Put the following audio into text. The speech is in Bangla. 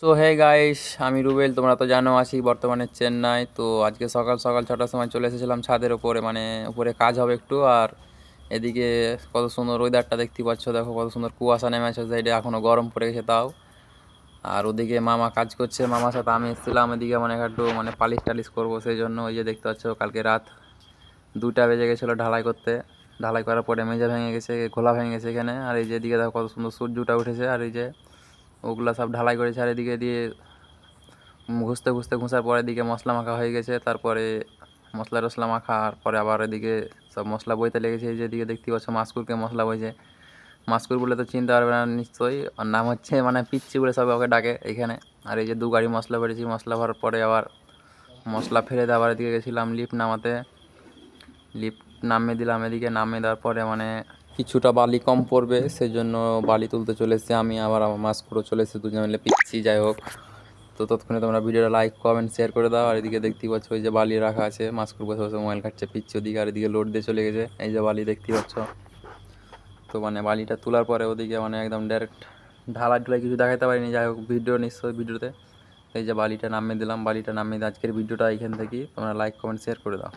সো হে গাইস, আমি রুবেল। তোমরা তো জানো আছি বর্তমানে চেন্নাই। তো আজকে সকাল সকাল 6টার সময় চলে এসেছিলাম ছাদের ওপরে, মানে উপরে কাজ হবে একটু। আর এদিকে কত সুন্দর ওয়েদারটা দেখতে পাচ্ছ, দেখো কত সুন্দর কুয়াশা নেমে আছে সাইডে, এখনও গরম পড়ে গেছে তাও। আর ওদিকে মামা কাজ করছে, মামার সাথে আমি এসেছিলাম এদিকে, মানে একটু মানে পালিশ টালিশ করবো, সেই জন্য ওই যে দেখতে পাচ্ছ কালকে রাত 2টা বেজে গেছিলো ঢালাই করতে। ঢালাই করার পরে মেঝে ভেঙে গেছে, ঘোলা ভেঙে গেছে এখানে। আর এই যে এদিকে দেখো কত সুন্দর সূর্যটা উঠেছে, আর এই যে ওগুলা সব ঢালাই করেছে। আর এদিকে দিয়ে ঘুষতে ঘুষতে ঘুষার পরে এদিকে মশলা মাখা হয়ে গেছে, তারপরে মশলা টশলা মাখার পরে আবার এদিকে সব মশলা বইতে লেগেছে। এই যে এদিকে দেখতে পাচ্ছ মাস্কুরকে মশলা বইছে। মাস্কুর বলে তো চিনতে পারবে না নিশ্চয়ই, ওর নাম হচ্ছে মানে পিচ্ছি বলে সবাই ওকে ডাকে এখানে। আর এই যে 2 গাড়ি মশলা ভরেছি, মশলা ভরার পরে আবার মশলা ফেলে দিয়ে আবার এদিকে গেছিলাম লিফট নামাতে। লিফট নামিয়ে দিলাম এদিকে, নামিয়ে দেওয়ার পরে মানে কিছুটা বালি কম পড়বে, সেই জন্য বালি তুলতে চলে এসেছি আমি, আবার আমার মাস্কুরও চলে এসেছে, দুজন মিলে পিচ্ছি। যাই হোক, তো ততক্ষণে তোমরা ভিডিওটা লাইক কমেন্ট শেয়ার করে দাও। আর এদিকে দেখতেই পাচ্ছ ওই যে বালি রাখা আছে, মাস্কুর বসে বসে মোবাইল কাটছে পিচ্ছি ওদিকে, আর এদিকে লোড দিয়ে চলে গেছে। এই যে বালি দেখতে পাচ্ছ। তো মানে বালিটা তোলার পরে ওদিকে মানে একদম ডাইরেক্ট ঢালাই ঢুলাই কিছু দেখাতে পারিনি। যাই হোক, ভিডিও নিশ্চয়ই ভিডিওতে। এই যে বালিটা নামিয়ে দিলাম, বালিটা নামিয়ে দিয়ে আজকের ভিডিওটা এইখান থেকেই। তোমরা লাইক কমেন্ট শেয়ার করে দাও।